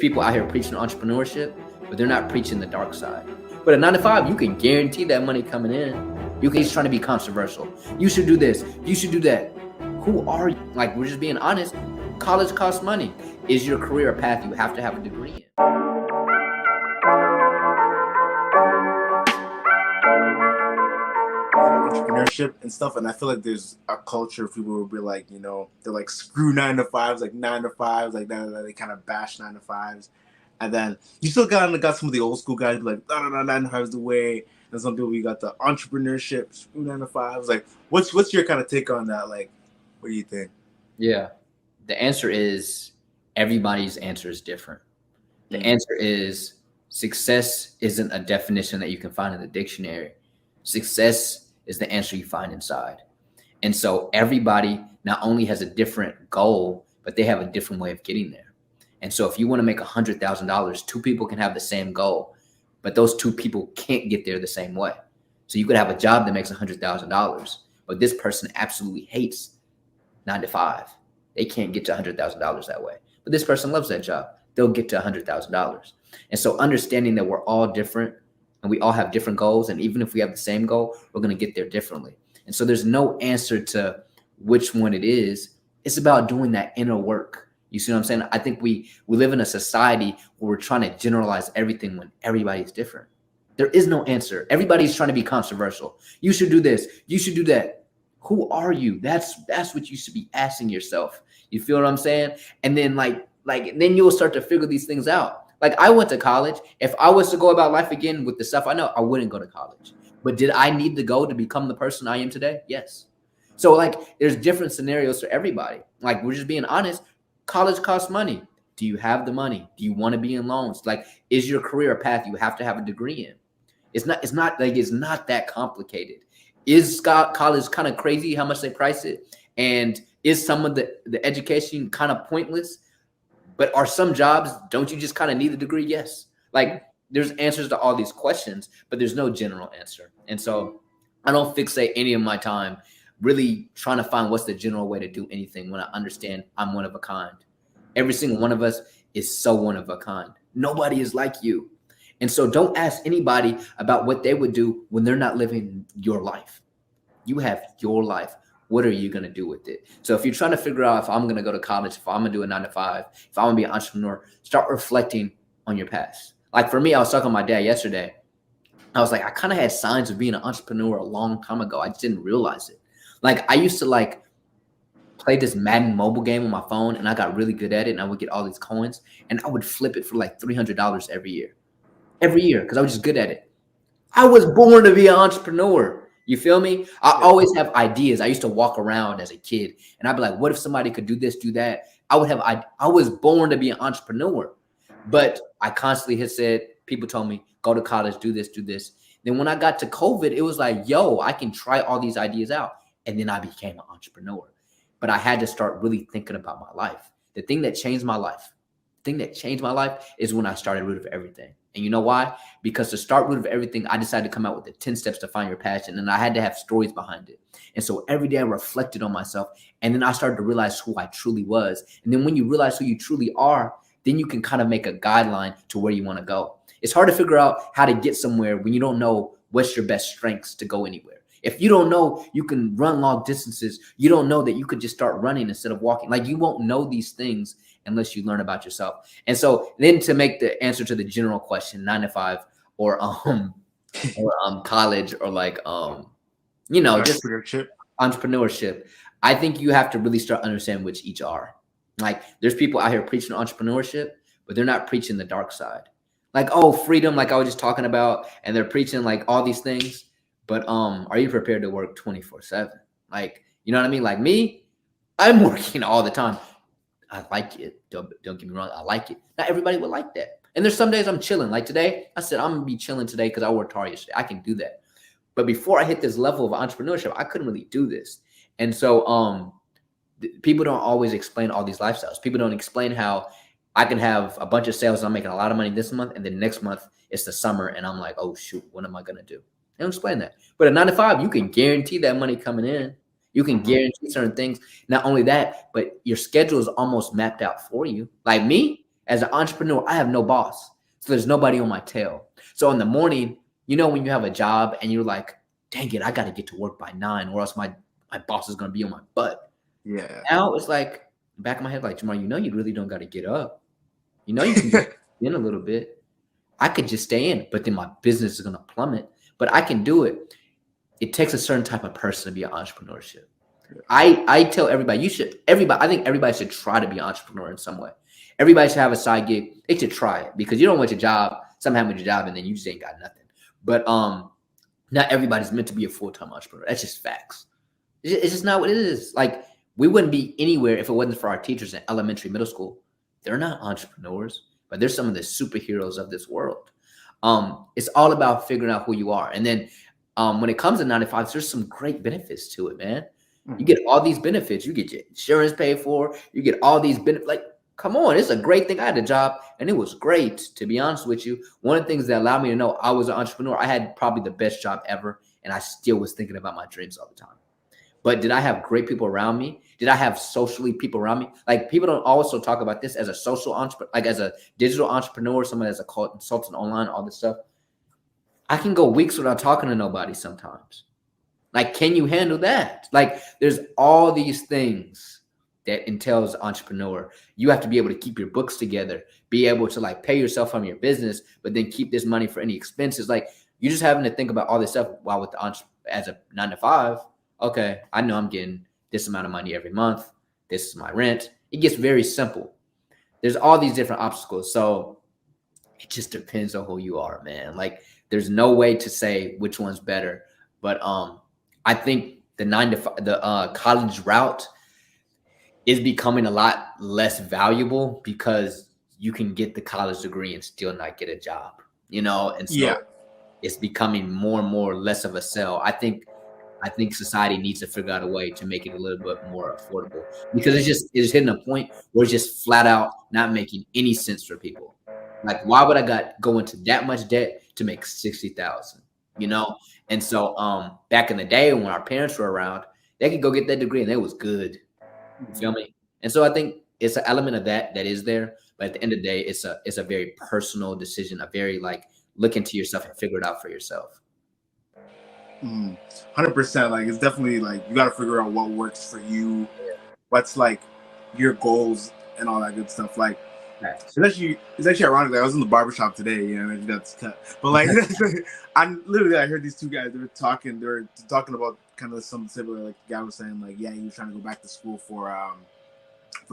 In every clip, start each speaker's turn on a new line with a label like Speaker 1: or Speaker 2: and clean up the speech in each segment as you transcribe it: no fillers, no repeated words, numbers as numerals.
Speaker 1: People out here preaching entrepreneurship, but they're not preaching the dark side. But at 9 to 5, you can guarantee that money coming in. He's trying to be controversial. You should do this. You should do that. Who are you? Like, we're just being honest. College costs money. Is your career a path you have to have a degree in?
Speaker 2: Entrepreneurship and stuff, and I feel like there's a culture of people who will be like, they're like screw 9 to 5s, like 9 to 5s, like that. They kind of bash 9 to 5s, and then you still got some of the old school guys who be like, no, 9 to 5 is the way. And some people, you got the entrepreneurship, screw 9 to 5s. Like, what's your kind of take on that? Like, what do you think?
Speaker 1: Yeah, the answer is everybody's answer is different. The answer is success isn't a definition that you can find in the dictionary. Success is the answer you find inside. And so everybody not only has a different goal, but they have a different way of getting there. And so if you want to make $100,000, two people can have the same goal, but those two people can't get there the same way. So you could have a job that makes $100,000, but this person absolutely hates 9 to 5. They can't get to $100,000 that way. But this person loves that job. They'll get to $100,000. And so understanding that we're all different and we all have different goals, and even if we have the same goal, we're going to get there differently. And so there's no answer to which one it is. It's about doing that inner work. You see what I'm saying? I think we live in a society where we're trying to generalize everything when everybody's different. There is no answer. Everybody's trying to be controversial. You should do this. You should do that. Who are you? That's what you should be asking yourself. You feel what I'm saying? And then then you'll start to figure these things out. Like, I went to college. If I was to go about life again with the stuff I know, I wouldn't go to college. But did I need to go to become the person I am today? Yes. So there's different scenarios for everybody. Like, we're just being honest. College costs money. Do you have the money? Do you want to be in loans? Like, is your career a path you have to have a degree in? It's not that complicated. Is college kind of crazy how much they price it? And is some of the education kind of pointless? But are some jobs, don't you just kind of need a degree? Yes. Like, there's answers to all these questions, but there's no general answer. And so I don't fixate any of my time really trying to find what's the general way to do anything when I understand I'm one of a kind. Every single one of us is so one of a kind. Nobody is like you. And so don't ask anybody about what they would do when they're not living your life. You have your life. What are you going to do with it? So if you're trying to figure out if I'm going to go to college, if I'm going to do a 9 to 5, if I'm going to be an entrepreneur, start reflecting on your past. Like, for me, I was talking to my dad yesterday. I was like, I kind of had signs of being an entrepreneur a long time ago. I just didn't realize it. Like, I used to play this Madden mobile game on my phone, and I got really good at it, and I would get all these coins, and I would flip it for like $300 every year. Every year, because I was just good at it. I was born to be an entrepreneur. You feel me? I always have ideas. I used to walk around as a kid and I'd be like, what if somebody could do this, do that? I was born to be an entrepreneur, but I constantly had said, people told me, go to college, do this, do this. Then when I got to COVID, it was like, yo, I can try all these ideas out. And then I became an entrepreneur, but I had to start really thinking about my life. The thing that changed my life is when I started Root of Everything. And you know why? Because to start Root of Everything, I decided to come out with the 10 steps to find your passion. And I had to have stories behind it. And so every day I reflected on myself. And then I started to realize who I truly was. And then when you realize who you truly are, then you can kind of make a guideline to where you want to go. It's hard to figure out how to get somewhere when you don't know what's your best strengths to go anywhere. If you don't know you can run long distances, you don't know that you could just start running instead of walking. Like, you won't know these things unless you learn about yourself. And so then to make the answer to the general question, 9 to 5 or college or just entrepreneurship, I think you have to really start understanding which each are. Like, there's people out here preaching entrepreneurship, but they're not preaching the dark side. Like, oh, freedom, like I was just talking about, and they're preaching like all these things. But are you prepared to work 24/7? Like, you know what I mean? Like me, I'm working all the time. I like it. Don't get me wrong. I like it. Not everybody would like that. And there's some days I'm chilling. Like today, I said, I'm going to be chilling today because I worked hard yesterday. I can do that. But before I hit this level of entrepreneurship, I couldn't really do this. And so people don't always explain all these lifestyles. People don't explain how I can have a bunch of sales and I'm making a lot of money this month. And then next month, it's the summer. And I'm like, oh, shoot, what am I going to do? They don't explain that. But at 9 to 5, you can guarantee that money coming in. You can guarantee certain things. Not only that, but your schedule is almost mapped out for you. Like me, As an entrepreneur, I have no boss. So there's nobody on my tail. So in the morning, you know, when you have a job and you're like, dang it, I got to get to work by 9 or else my boss is going to be on my butt.
Speaker 2: Yeah.
Speaker 1: Now it's like, back of my head, like, Jamar, you know, you really don't got to get up. You know, you can get in a little bit. I could just stay in, but then my business is going to plummet. But I can do it. It takes a certain type of person to be an entrepreneurship. I tell everybody, I think everybody should try to be an entrepreneur in some way. Everybody should have a side gig. They should try it because you don't want your job, something happen with your job, and then you just ain't got nothing. But not everybody's meant to be a full-time entrepreneur. That's just facts. It's just not what it is. Like, we wouldn't be anywhere if it wasn't for our teachers in elementary, middle school. They're not entrepreneurs, but they're some of the superheroes of this world. It's all about figuring out who you are. And then when it comes to 9 to 5, there's some great benefits to it, man. You get all these benefits. You get your insurance paid for. You get all these benefits. Like, come on, it's a great thing. I had a job, and it was great, to be honest with you. One of the things that allowed me to know I was an entrepreneur, I had probably the best job ever, and I still was thinking about my dreams all the time. But did I have great people around me? Did I have socially people around me? Like, people don't also talk about this as a social entrepreneur, like as a digital entrepreneur, someone as a consultant online, all this stuff. I can go weeks without talking to nobody sometimes. Like, can you handle that? Like, there's all these things that entails entrepreneur. You have to be able to keep your books together, be able to like pay yourself from your business, but then keep this money for any expenses. Like, you're just having to think about all this stuff while with the as a 9 to 5. Okay, I know I'm getting this amount of money every month. This is my rent. It gets very simple. There's all these different obstacles. So it just depends on who you are, man. Like, there's no way to say which one's better. But I think the 9 to 5, the college route is becoming a lot less valuable because you can get the college degree and still not get a job, you know? And so it's becoming more and more less of a sell. I think society needs to figure out a way to make it a little bit more affordable because it's hitting a point where it's just flat out not making any sense for people. Like, why would I go into that much debt to make 60,000? You know? And so back in the day when our parents were around, they could go get that degree and it was good. You feel me? And so I think it's an element of that is there. But at the end of the day, it's a very personal decision, a very like look into yourself and figure it out for yourself.
Speaker 2: 100%. Like, it's definitely like you got to figure out what works for you, what's like your goals and all that good stuff. Like, it's actually ironic. Like, I was in the barbershop today, and I just got this cut. But like, I heard these two guys. They were talking about kind of something similar. Like, the guy was saying, like, yeah, he was trying to go back to school for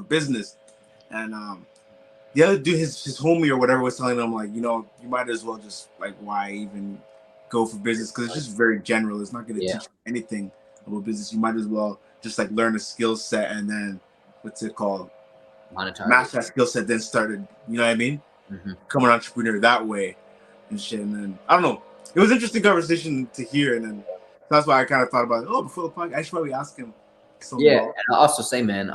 Speaker 2: business, and the other dude, his homie or whatever, was telling him, like, you know, you might as well just like, why even go for business, because it's just very general. It's not going to teach you anything about business. You might as well just like learn a skill set and then what's it called? Match that skill set, then started, you know what I mean? Become an entrepreneur that way and shit. And then I don't know. It was an interesting conversation to hear, and then that's why I kind of thought about it. Oh, before the podcast, I should probably ask him.
Speaker 1: And I also say, man,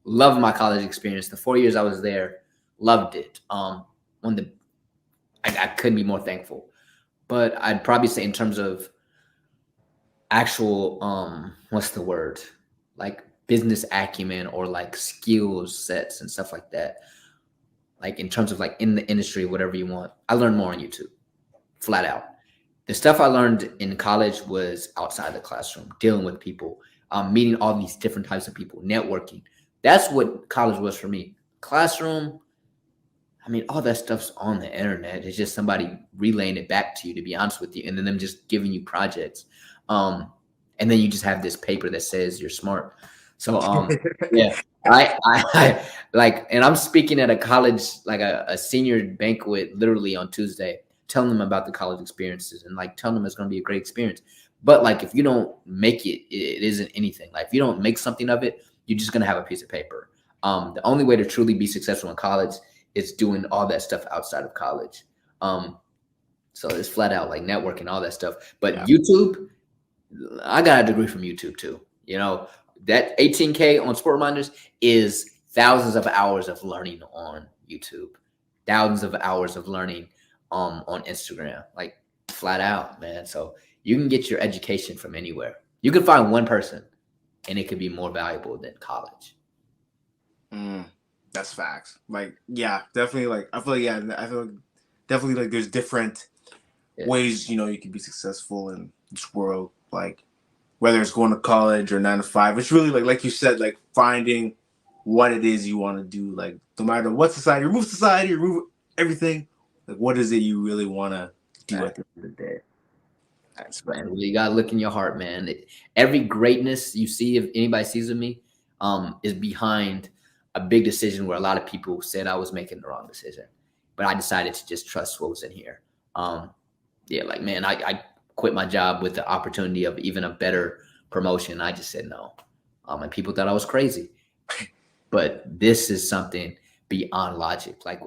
Speaker 1: loved my college experience. The 4 years I was there, loved it. I couldn't be more thankful. But I'd probably say in terms of actual what's the word? Like business acumen or like skill sets and stuff like that. Like in terms of like in the industry, whatever you want, I learned more on YouTube, flat out. The stuff I learned in college was outside the classroom, dealing with people, meeting all these different types of people, networking. That's what college was for me. Classroom, I mean, all that stuff's on the internet. It's just somebody relaying it back to you, to be honest with you, and then them just giving you projects. And then you just have this paper that says you're smart. So yeah, I like, and I'm speaking at a college, like a senior banquet, literally on Tuesday, telling them about the college experiences and like telling them it's going to be a great experience. But like, if you don't make it, it isn't anything. Like, if you don't make something of it, you're just going to have a piece of paper. The only way to truly be successful in college is doing all that stuff outside of college. So it's flat out like networking, all that stuff. But YouTube, I got a degree from YouTube too. You know, that 18K on Sport Reminders is thousands of hours of learning on YouTube, thousands of hours of learning on Instagram, like flat out, man. So you can get your education from anywhere. You can find one person and it could be more valuable than college.
Speaker 2: That's facts. Like, yeah, definitely. Like, I feel like, yeah, I feel like definitely like there's different
Speaker 1: Yeah.
Speaker 2: ways, you can be successful in this world. Like, whether it's going to college or 9 to 5, it's really like you said, like finding what it is you want to do. Like, no matter what society, remove everything. Like, what is it you really want to do
Speaker 1: Right.
Speaker 2: at the end of the day? That's right.
Speaker 1: Man, you gotta look in your heart, man. Every greatness you see, if anybody sees of me, is behind a big decision where a lot of people said I was making the wrong decision, but I decided to just trust what was in here. Yeah, like man, I quit my job with the opportunity of even a better promotion. I just said no, and people thought I was crazy. But this is something beyond logic. Like